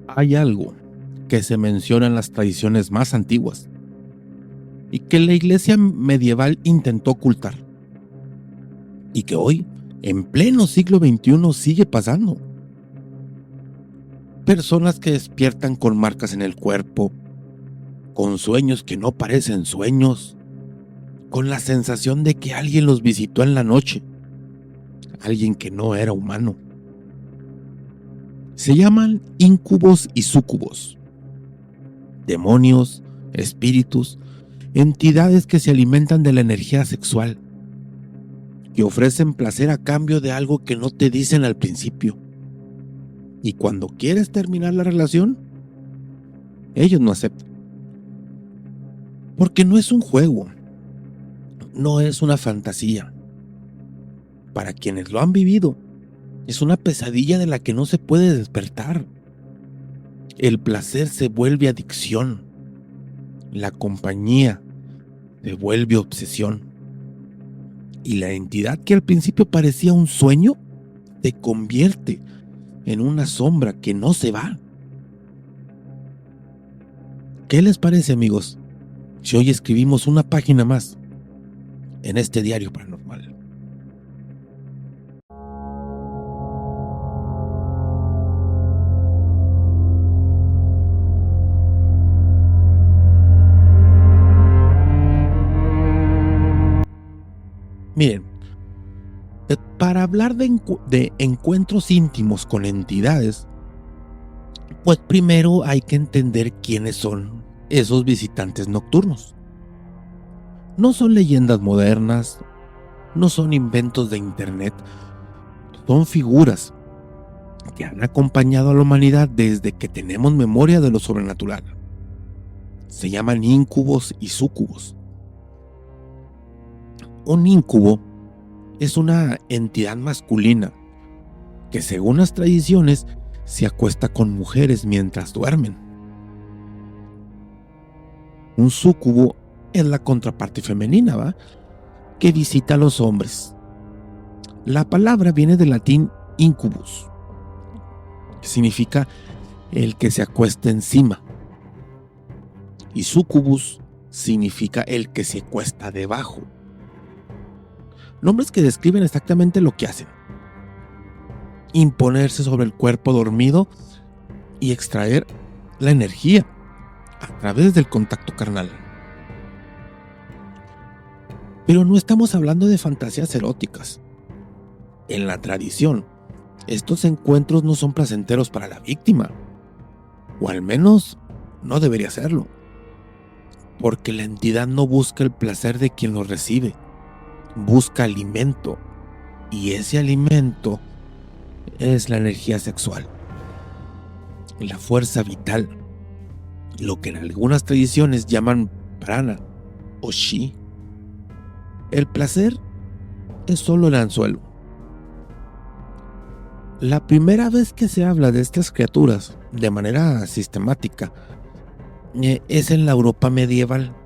Hay algo que se menciona en las tradiciones más antiguas y que la iglesia medieval intentó ocultar y que hoy, en pleno siglo XXI, sigue pasando. Personas que despiertan con marcas en el cuerpo, con sueños que no parecen sueños, con la sensación de que alguien los visitó en la noche, alguien que no era humano. Se llaman incubos y súcubos, demonios, espíritus, entidades que se alimentan de la energía sexual, que ofrecen placer a cambio de algo que no te dicen al principio. Y cuando quieres terminar la relación, ellos no aceptan. Porque no es un juego, no es una fantasía. Para quienes lo han vivido, es una pesadilla de la que no se puede despertar. El placer se vuelve adicción. La compañía se vuelve obsesión. Y la entidad que al principio parecía un sueño, se convierte en una sombra que no se va. ¿Qué les parece, amigos, si hoy escribimos una página más en este diario paranormal? Miren, para hablar de encuentros íntimos con entidades, pues primero hay que entender quiénes son esos visitantes nocturnos. No son leyendas modernas, no son inventos de internet, son figuras que han acompañado a la humanidad desde que tenemos memoria de lo sobrenatural. Se llaman incubos y súcubos. Un incubo es una entidad masculina que, según las tradiciones, se acuesta con mujeres mientras duermen. Un súcubo es la contraparte femenina, ¿va?, que visita a los hombres. La palabra viene del latín incubus, que significa el que se acuesta encima, y succubus significa el que se acuesta debajo. Nombres que describen exactamente lo que hacen: imponerse sobre el cuerpo dormido y extraer la energía a través del contacto carnal. Pero no estamos hablando de fantasías eróticas. En la tradición, estos encuentros no son placenteros para la víctima, o al menos no debería serlo, porque la entidad no busca el placer de quien lo recibe, busca alimento, y ese alimento es la energía sexual, la fuerza vital, lo que en algunas tradiciones llaman prana o chi. El placer es solo el anzuelo. La primera vez que se habla de estas criaturas de manera sistemática es en la Europa medieval.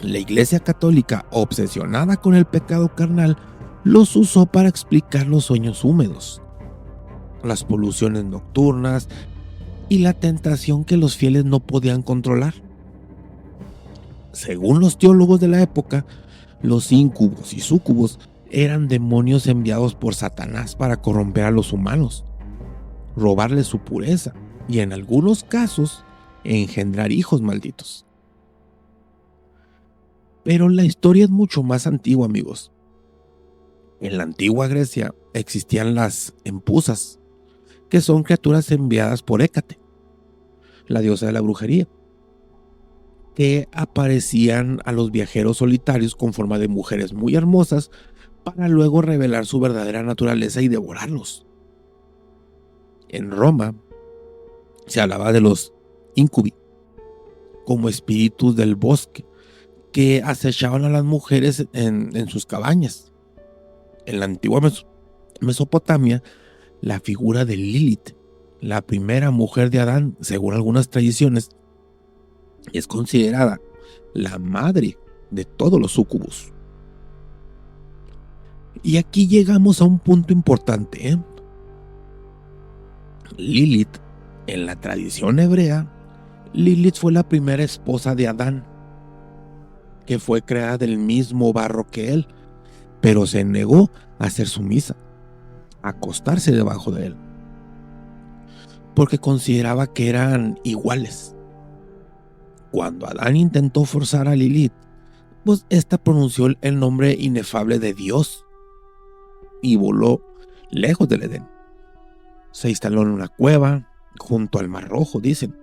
La Iglesia Católica, obsesionada con el pecado carnal, los usó para explicar los sueños húmedos, las poluciones nocturnas y la tentación que los fieles no podían controlar. Según los teólogos de la época, los incubos y súcubos eran demonios enviados por Satanás para corromper a los humanos, robarles su pureza y, en algunos casos, engendrar hijos malditos. Pero la historia es mucho más antigua, amigos. En la antigua Grecia existían las empusas, que son criaturas enviadas por Hécate, la diosa de la brujería, que aparecían a los viajeros solitarios con forma de mujeres muy hermosas para luego revelar su verdadera naturaleza y devorarlos. En Roma se hablaba de los incubi como espíritus del bosque que acechaban a las mujeres en sus cabañas. En la antigua Mesopotamia, la figura de Lilith, la primera mujer de Adán, según algunas tradiciones, es considerada la madre de todos los súcubos. Y aquí llegamos a un punto importante, Lilith En la tradición hebrea, Lilith fue la primera esposa de Adán, que fue creada del mismo barro que él, pero se negó a ser sumisa, a acostarse debajo de él, porque consideraba que eran iguales. Cuando Adán intentó forzar a Lilith, pues esta pronunció el nombre inefable de Dios y voló lejos del Edén. Se instaló en una cueva junto al Mar Rojo, dicen,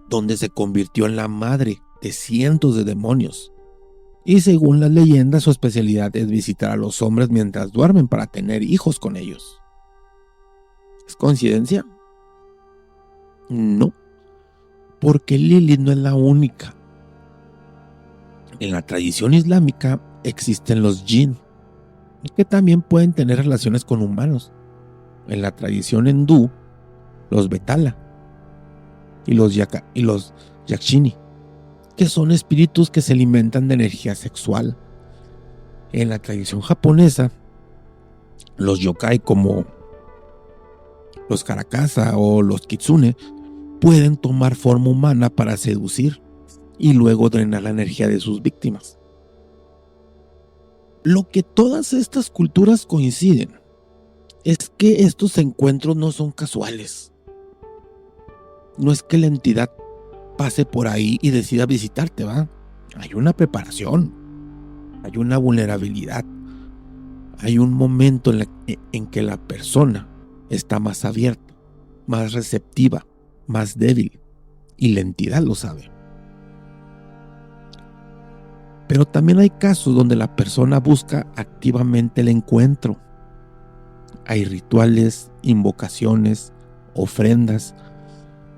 donde se convirtió en la madre de cientos de demonios. Y según las leyendas, su especialidad es visitar a los hombres mientras duermen para tener hijos con ellos. ¿Es coincidencia? No, porque Lilith no es la única. En la tradición islámica existen los jinn, que también pueden tener relaciones con humanos. En la tradición hindú, los Betala y los Yakshini, que son espíritus que se alimentan de energía sexual. En la tradición japonesa, los yokai como los Karakasa o los Kitsune pueden tomar forma humana para seducir y luego drenar la energía de sus víctimas. Lo que todas estas culturas coinciden es que estos encuentros no son casuales. No es que la entidad pase por ahí y decida visitarte, ¿va? Hay una preparación, hay una vulnerabilidad, hay un momento en que la persona está más abierta, más receptiva, más débil, y la entidad lo sabe. Pero también hay casos donde la persona busca activamente el encuentro. Hay rituales, invocaciones, ofrendas,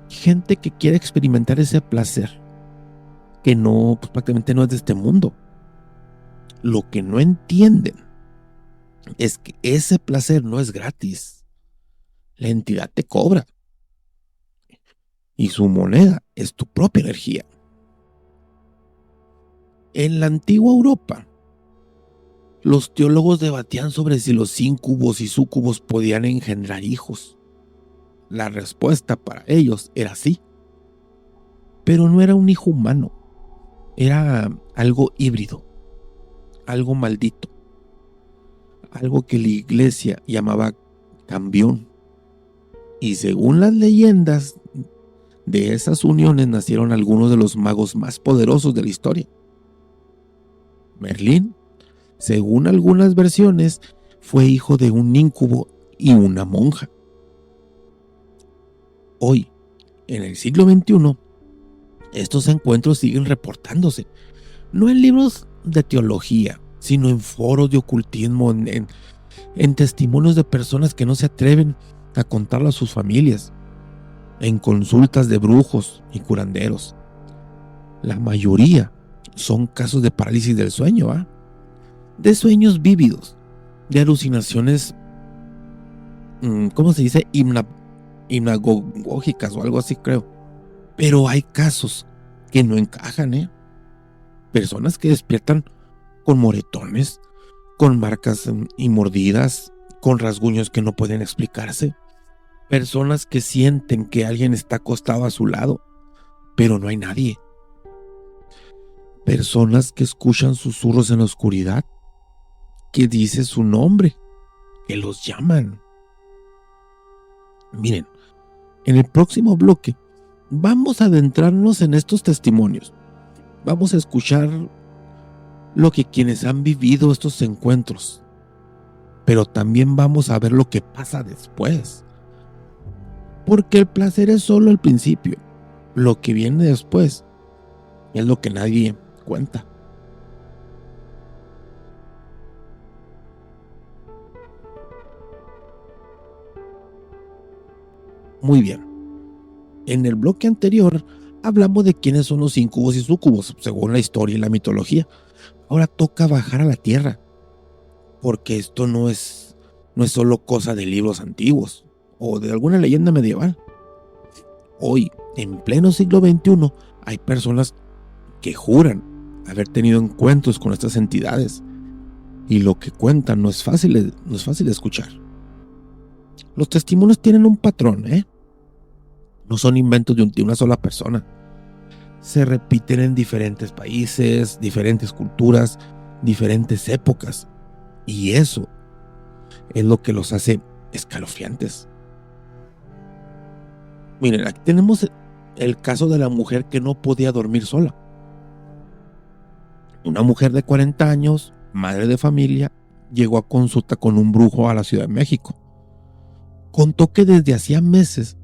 gente que quiere experimentar ese placer, que no, pues prácticamente no es de este mundo. Lo que no entienden es que ese placer no es gratis. La entidad te cobra. Y su moneda es tu propia energía. En la antigua Europa, los teólogos debatían sobre si los íncubos y súcubos podían engendrar hijos. La respuesta para ellos era sí. Pero no era un hijo humano. Era algo híbrido, algo maldito, algo que la iglesia llamaba cambión. Y según las leyendas, de esas uniones nacieron algunos de los magos más poderosos de la historia. Merlín, según algunas versiones, fue hijo de un íncubo y una monja. Hoy, en el siglo XXI, estos encuentros siguen reportándose, no en libros de teología, sino en foros de ocultismo, en testimonios de personas que no se atreven a contarlo a sus familias, en consultas de brujos y curanderos. La mayoría son casos de parálisis del sueño, ¿eh? De sueños vívidos, de alucinaciones, ¿cómo se dice? Hipnagógicas o algo así, creo. Pero hay casos que no encajan, ¿eh? Personas que despiertan con moretones, con marcas y mordidas, con rasguños que no pueden explicarse. Personas que sienten que alguien está acostado a su lado, pero no hay nadie. Personas que escuchan susurros en la oscuridad, que dice su nombre, que los llaman. Miren, en el próximo bloque vamos a adentrarnos en estos testimonios. Vamos a escuchar lo que quienes han vivido estos encuentros, pero también vamos a ver lo que pasa después. Porque el placer es solo el principio. Lo que viene después es lo que nadie cuenta. Muy bien. En el bloque anterior hablamos de quiénes son los íncubos y súcubos, según la historia y la mitología. Ahora toca bajar a la tierra, porque esto no es solo cosa de libros antiguos o de alguna leyenda medieval. Hoy, en pleno siglo XXI, hay personas que juran haber tenido encuentros con estas entidades, y lo que cuentan no es fácil de escuchar. Los testimonios tienen un patrón, no son inventos de una sola persona. Se repiten en diferentes países, diferentes culturas, diferentes épocas. Y eso es lo que los hace escalofriantes. Miren, aquí tenemos el caso de la mujer que no podía dormir sola. Una mujer de 40 años, madre de familia, llegó a consulta con un brujo a la Ciudad de México. Contó que desde hacía meses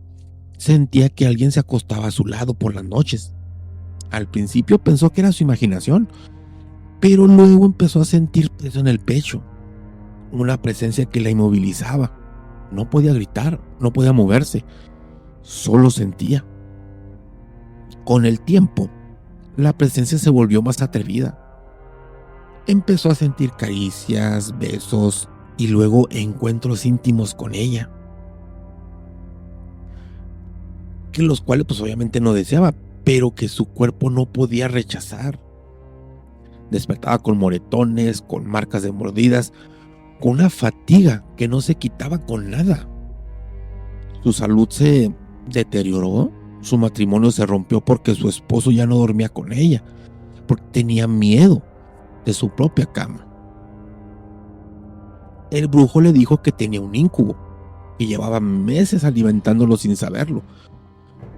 sentía que alguien se acostaba a su lado por las noches. Al principio pensó que era su imaginación, pero luego empezó a sentir peso en el pecho, una presencia que la inmovilizaba. No podía gritar, no podía moverse, solo sentía. Con el tiempo, la presencia se volvió más atrevida. Empezó a sentir caricias, besos y luego encuentros íntimos con ella, que los cuales pues obviamente no deseaba, pero que su cuerpo no podía rechazar. Despertaba con moretones, con marcas de mordidas, con una fatiga que no se quitaba con nada. Su salud se deterioró, su matrimonio se rompió porque su esposo ya no dormía con ella, porque tenía miedo de su propia cama. El brujo le dijo que tenía un incubo, y llevaba meses alimentándolo sin saberlo,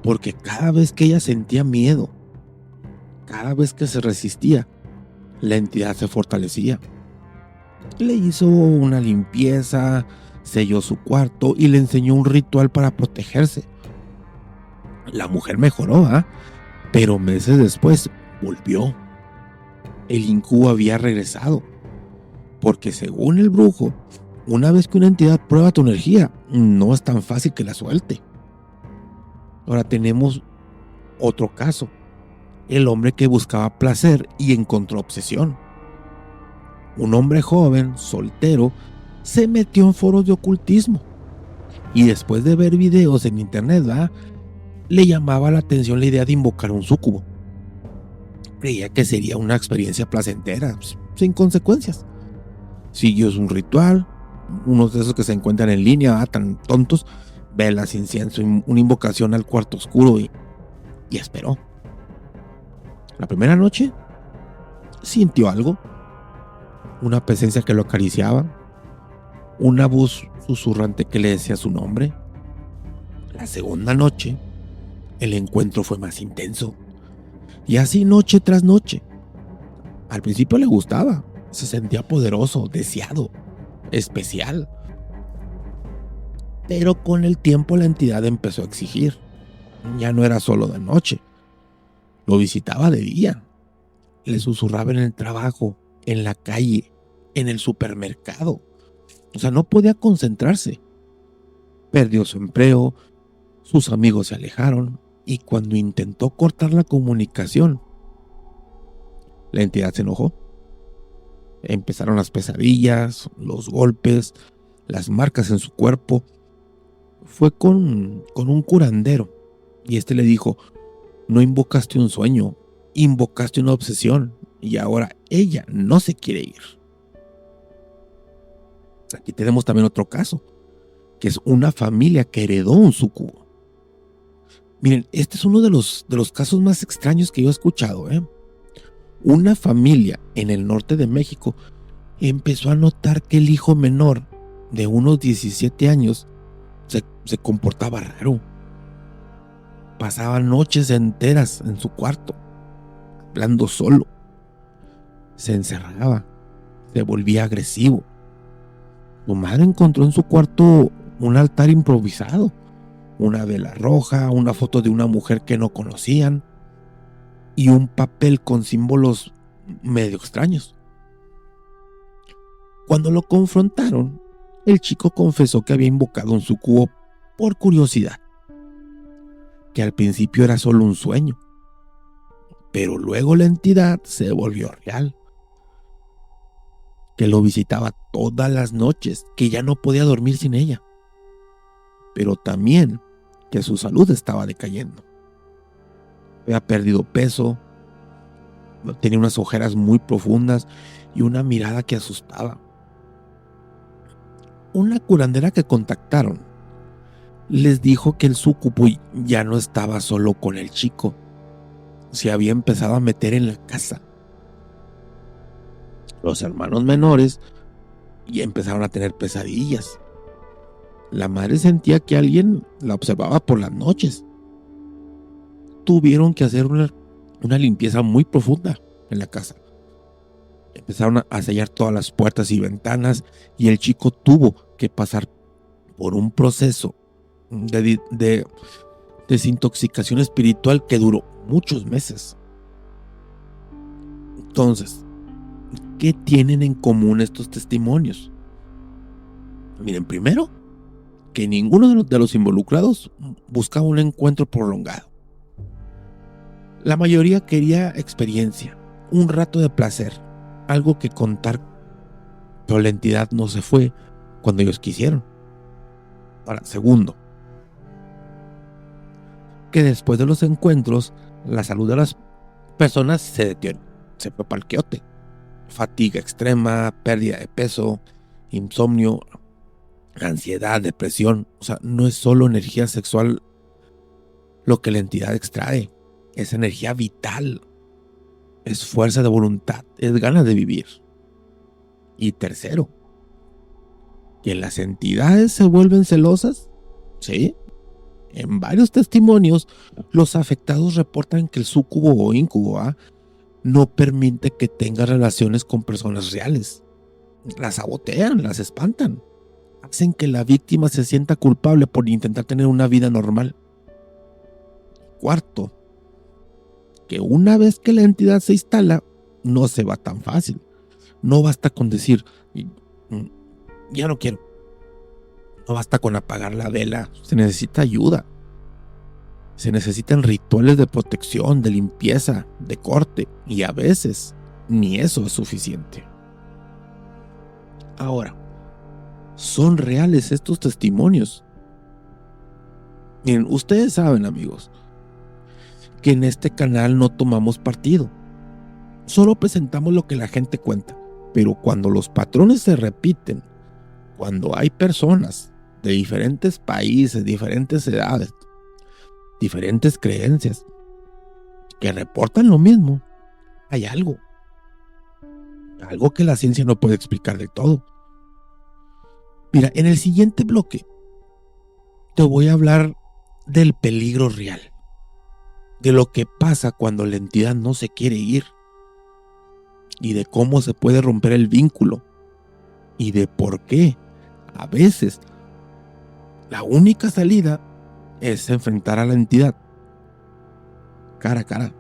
porque cada vez que ella sentía miedo, cada vez que se resistía, la entidad se fortalecía. Le hizo una limpieza, selló su cuarto y le enseñó un ritual para protegerse. La mujer mejoró, pero meses después volvió. El incubo había regresado, porque según el brujo, una vez que una entidad prueba tu energía, no es tan fácil que la suelte. Ahora tenemos otro caso, el hombre que buscaba placer y encontró obsesión. Un hombre joven, soltero, se metió en foros de ocultismo y después de ver videos en internet, le llamaba la atención la idea de invocar un súcubo. Creía que sería una experiencia placentera, sin consecuencias. Siguió un ritual, unos de esos que se encuentran en línea, tan tontos, velas, incienso, una invocación al cuarto oscuro y esperó. La primera noche sintió algo, una presencia que lo acariciaba, una voz susurrante que le decía su nombre. La segunda noche, el encuentro fue más intenso, y así noche tras noche. Al principio le gustaba, se sentía poderoso, deseado, especial. Pero con el tiempo la entidad empezó a exigir. Ya no era solo de noche, lo visitaba de día. Le susurraba en el trabajo, en la calle, en el supermercado. O sea, no podía concentrarse. Perdió su empleo, sus amigos se alejaron y cuando intentó cortar la comunicación, la entidad se enojó. Empezaron las pesadillas, los golpes, las marcas en su cuerpo. Fue con un curandero y este le dijo: no invocaste un sueño, invocaste una obsesión y ahora ella no se quiere ir. Aquí tenemos también otro caso, que es una familia que heredó un súcubo. Miren, este es uno de los casos más extraños que yo he escuchado. Una familia en el norte de México empezó a notar que el hijo menor de unos 17 años se comportaba raro. Pasaba noches enteras en su cuarto, hablando solo. Se encerraba, se volvía agresivo. Su madre encontró en su cuarto un altar improvisado, una vela roja, una foto de una mujer que no conocían y un papel con símbolos medio extraños. Cuando lo confrontaron, el chico confesó que había invocado un súcubo por curiosidad, que al principio era solo un sueño, pero luego la entidad se volvió real, que lo visitaba todas las noches, que ya no podía dormir sin ella, pero también que su salud estaba decayendo. Había perdido peso, tenía unas ojeras muy profundas y una mirada que asustaba. Una curandera que contactaron les dijo que el súcubo ya no estaba solo con el chico, se había empezado a meter en la casa. Los hermanos menores ya empezaron a tener pesadillas. La madre sentía que alguien la observaba por las noches. Tuvieron que hacer una limpieza muy profunda en la casa. Empezaron a sellar todas las puertas y ventanas, y el chico tuvo que pasar por un proceso de desintoxicación espiritual que duró muchos meses. Entonces, ¿qué tienen en común estos testimonios? Miren, primero, que ninguno de los involucrados buscaba un encuentro prolongado. La mayoría quería experiencia, un rato de placer, algo que contar, pero la entidad no se fue cuando ellos quisieron. Ahora, segundo, que después de los encuentros, la salud de las personas se deterioró, se fue pa'l quiote. Fatiga extrema, pérdida de peso, insomnio, ansiedad, depresión. O sea, no es solo energía sexual lo que la entidad extrae, es energía vital, es fuerza de voluntad, es ganas de vivir. Y tercero, que las entidades se vuelven celosas. Sí, en varios testimonios los afectados reportan que el súcubo o íncubo no permite que tenga relaciones con personas reales. Las sabotean, las espantan, hacen que la víctima se sienta culpable por intentar tener una vida normal. Cuarto, que una vez que la entidad se instala, no se va tan fácil. No basta con decir, ya no quiero. No basta con apagar la vela, se necesita ayuda. Se necesitan rituales de protección, de limpieza, de corte, y a veces ni eso es suficiente. Ahora, ¿son reales estos testimonios? Miren, ustedes saben, amigos, que en este canal no tomamos partido. Solo presentamos lo que la gente cuenta. Pero cuando los patrones se repiten, cuando hay personas de diferentes países, diferentes edades, diferentes creencias, que reportan lo mismo, hay algo que la ciencia no puede explicar del todo. Mira, en el siguiente bloque te voy a hablar del peligro real, de lo que pasa cuando la entidad no se quiere ir, y de cómo se puede romper el vínculo, y de por qué a veces la única salida es enfrentar a la entidad cara a cara.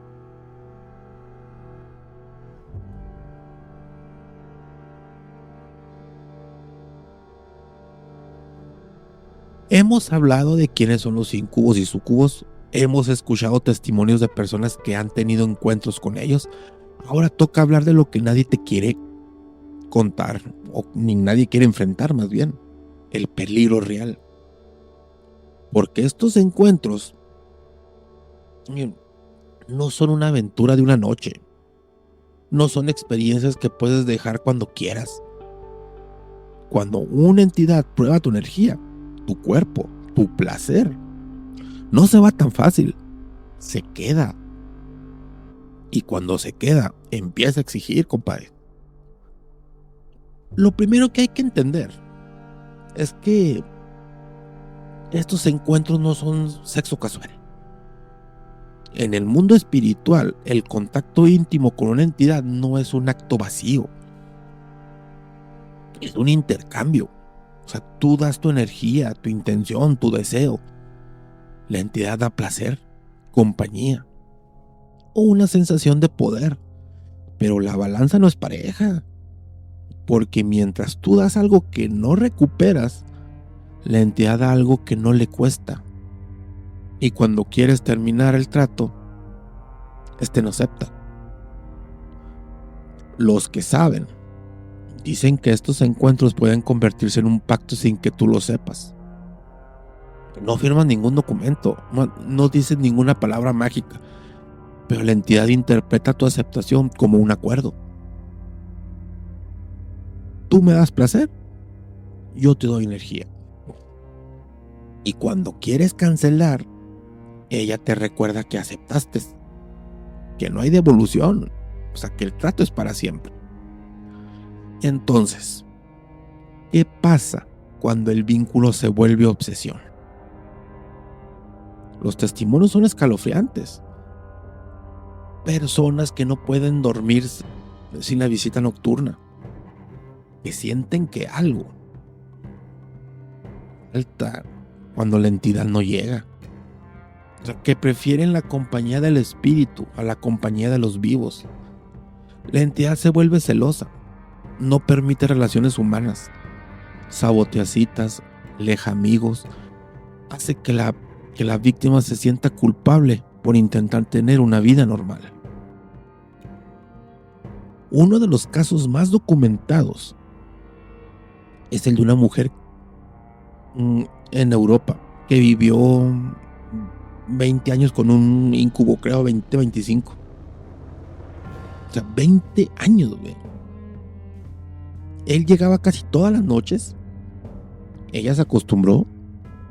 Hemos hablado de quiénes son los incubos y sucubos, hemos escuchado testimonios de personas que han tenido encuentros con ellos. Ahora toca hablar de lo que nadie te quiere contar, o ni nadie quiere enfrentar, más bien, el peligro real. Porque estos encuentros no son una aventura de una noche, no son experiencias que puedes dejar cuando quieras. Cuando una entidad prueba tu energía, tu cuerpo, tu placer, no se va tan fácil, se queda. Y cuando se queda, empieza a exigir, compadre. Lo primero que hay que entender es que estos encuentros no son sexo casual. En el mundo espiritual, el contacto íntimo con una entidad no es un acto vacío. Es un intercambio. O sea, tú das tu energía, tu intención, tu deseo. La entidad da placer, compañía o una sensación de poder. Pero la balanza no es pareja. Porque mientras tú das algo que no recuperas, la entidad da algo que no le cuesta. Y cuando quieres terminar el trato, no acepta. Los que saben dicen que estos encuentros pueden convertirse en un pacto sin que tú lo sepas. No firman ningún documento, no dicen ninguna palabra mágica, pero la entidad interpreta tu aceptación como un acuerdo. Tú me das placer, yo te doy energía. Y cuando quieres cancelar, ella te recuerda que aceptaste, que no hay devolución, o sea, que el trato es para siempre. Entonces, ¿qué pasa cuando el vínculo se vuelve obsesión? Los testimonios son escalofriantes. Personas que no pueden dormir sin la visita nocturna, que sienten que algo falta cuando la entidad no llega. O sea, que prefieren la compañía del espíritu a la compañía de los vivos. La entidad se vuelve celosa, no permite relaciones humanas, sabotea citas, aleja amigos, hace que la víctima se sienta culpable por intentar tener una vida normal. Uno de los casos más documentados es el de una mujer en Europa que vivió 20 años con un incubo, creo 25. O sea, 20 años, güey. Él llegaba casi todas las noches. Ella se acostumbró,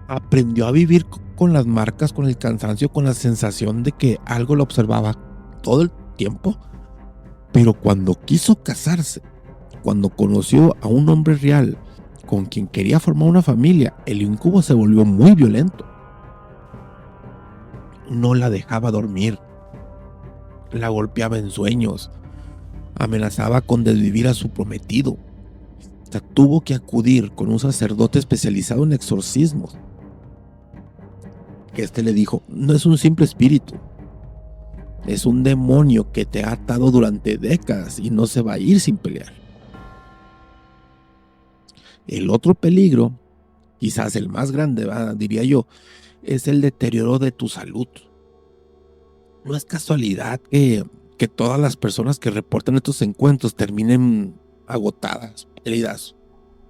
aprendió a vivir con las marcas, con el cansancio, con la sensación de que algo lo observaba todo el tiempo. Pero cuando quiso casarse, cuando conoció a un hombre real con quien quería formar una familia, el incubo se volvió muy violento. No la dejaba dormir, la golpeaba en sueños, amenazaba con desvivir a su prometido. O sea, tuvo que acudir con un sacerdote especializado en exorcismos. Que le dijo, no es un simple espíritu, es un demonio que te ha atado durante décadas y no se va a ir sin pelear. El otro peligro, quizás el más grande, diría yo, es el deterioro de tu salud. No es casualidad que todas las personas que reportan estos encuentros terminen agotadas, heridas,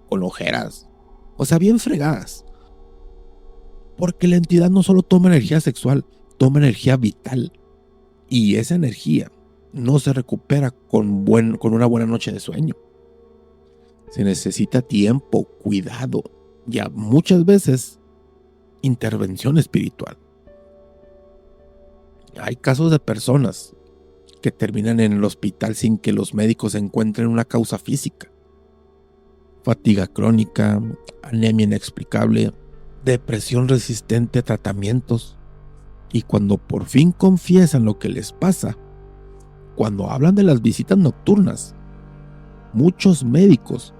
con ojeras, o sea, bien fregadas. Porque la entidad no solo toma energía sexual, toma energía vital. Y esa energía no se recupera con una buena noche de sueño. Se necesita tiempo, cuidado y muchas veces intervención espiritual. Hay casos de personas que terminan en el hospital sin que los médicos encuentren una causa física. Fatiga crónica, anemia inexplicable, depresión resistente a tratamientos. Y cuando por fin confiesan lo que les pasa, cuando hablan de las visitas nocturnas, muchos médicos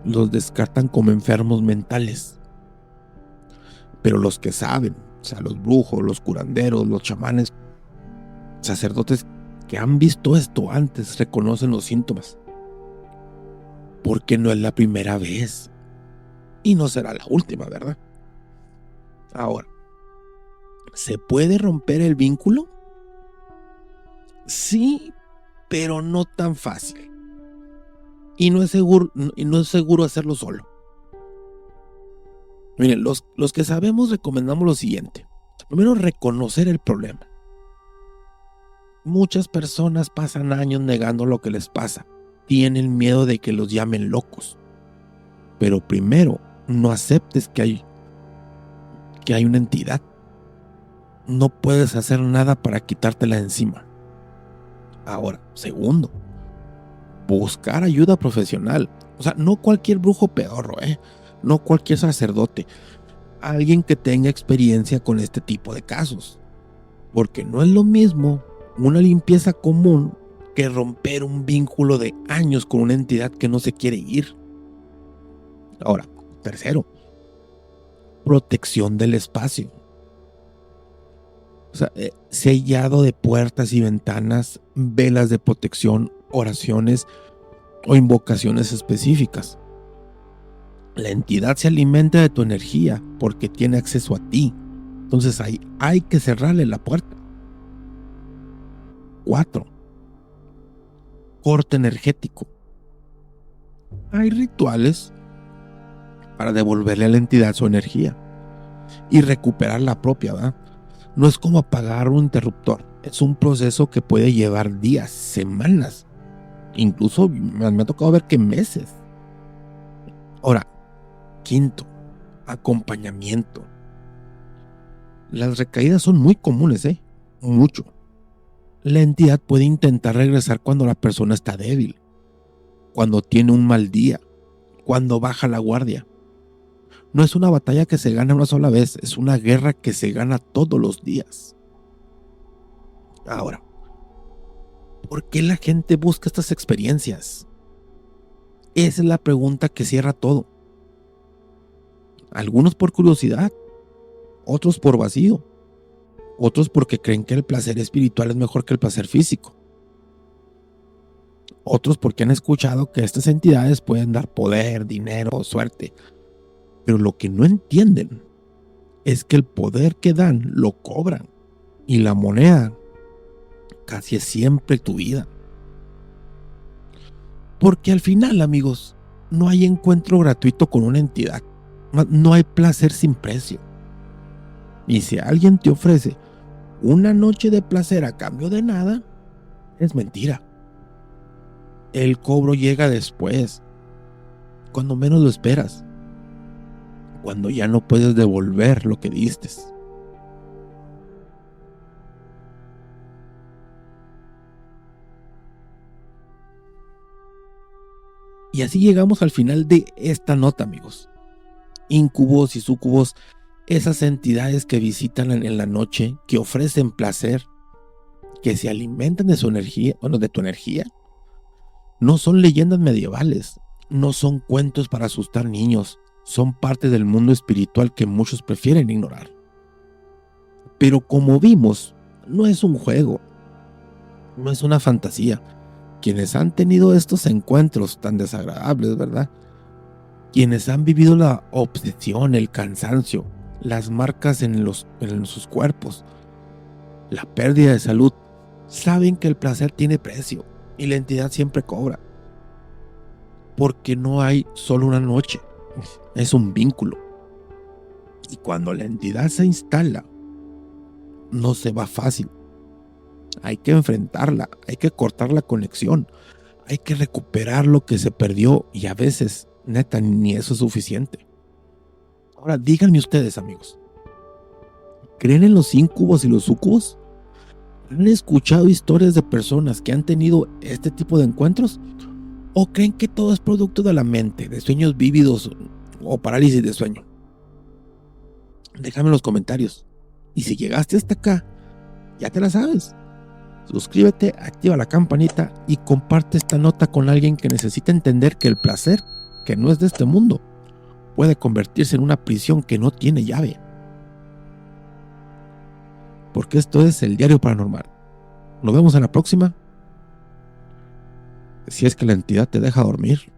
los descartan como enfermos mentales. Pero los que saben, o sea, los brujos, los curanderos, los chamanes, sacerdotes que han visto esto antes, reconocen los síntomas. Porque no es la primera vez. Y no será la última, ¿verdad? Ahora, ¿se puede romper el vínculo? Sí, pero no tan fácil. Y no es seguro hacerlo solo. Miren, los que sabemos recomendamos lo siguiente. Primero, reconocer el problema. Muchas personas pasan años negando lo que les pasa. Tienen miedo de que los llamen locos. Pero primero, no aceptes que hay una entidad. No puedes hacer nada para quitártela de encima. Ahora, segundo, buscar ayuda profesional. O sea, no cualquier brujo pedorro, no cualquier sacerdote. Alguien que tenga experiencia con este tipo de casos. Porque no es lo mismo una limpieza común que romper un vínculo de años con una entidad que no se quiere ir. Ahora, tercero, protección del espacio. O sea, sellado de puertas y ventanas, velas de protección, oraciones o invocaciones específicas. La entidad se alimenta de tu energía porque tiene acceso a ti. Entonces hay que cerrarle la puerta. 4. Corte energético. Hay rituales para devolverle a la entidad su energía y recuperar la propia, ¿verdad? No es como apagar un interruptor. Es un proceso que puede llevar días, semanas. Incluso me ha tocado ver que meses. Ahora, quinto, acompañamiento. Las recaídas son muy comunes, mucho. La entidad puede intentar regresar cuando la persona está débil, cuando tiene un mal día, cuando baja la guardia. No es una batalla que se gana una sola vez, es una guerra que se gana todos los días. Ahora, ¿por qué la gente busca estas experiencias? Esa es la pregunta que cierra todo. Algunos por curiosidad, otros por vacío, otros porque creen que el placer espiritual es mejor que el placer físico. Otros porque han escuchado que estas entidades pueden dar poder, dinero, suerte. Pero lo que no entienden es que el poder que dan lo cobran. Y la moneda casi es siempre tu vida. Porque al final, amigos, no hay encuentro gratuito con una entidad. No hay placer sin precio. Y si alguien te ofrece una noche de placer a cambio de nada, es mentira. El cobro llega después, cuando menos lo esperas, cuando ya no puedes devolver lo que diste. Y así llegamos al final de esta nota, amigos. Incubos y súcubos, esas entidades que visitan en la noche, que ofrecen placer, que se alimentan de su energía, de tu energía, no son leyendas medievales, no son cuentos para asustar niños, son parte del mundo espiritual que muchos prefieren ignorar. Pero como vimos, no es un juego, no es una fantasía. Quienes han tenido estos encuentros tan desagradables, ¿verdad? Quienes han vivido la obsesión, el cansancio, las marcas en sus cuerpos, la pérdida de salud, saben que el placer tiene precio y la entidad siempre cobra. Porque no hay solo una noche, es un vínculo. Y cuando la entidad se instala, no se va fácil. Hay que enfrentarla, hay que cortar la conexión, hay que recuperar lo que se perdió y a veces, neta, ni eso es suficiente. Ahora, díganme ustedes, amigos, ¿creen en los incubos y los súcubos? ¿Han escuchado historias de personas que han tenido este tipo de encuentros? ¿O creen que todo es producto de la mente, de sueños vívidos o parálisis de sueño? Déjame en los comentarios. Y si llegaste hasta acá, ya te la sabes. Suscríbete, activa la campanita y comparte esta nota con alguien que necesita entender que el placer, que no es de este mundo, puede convertirse en una prisión que no tiene llave. Porque esto es el Diario Paranormal. Nos vemos en la próxima. Si es que la entidad te deja dormir.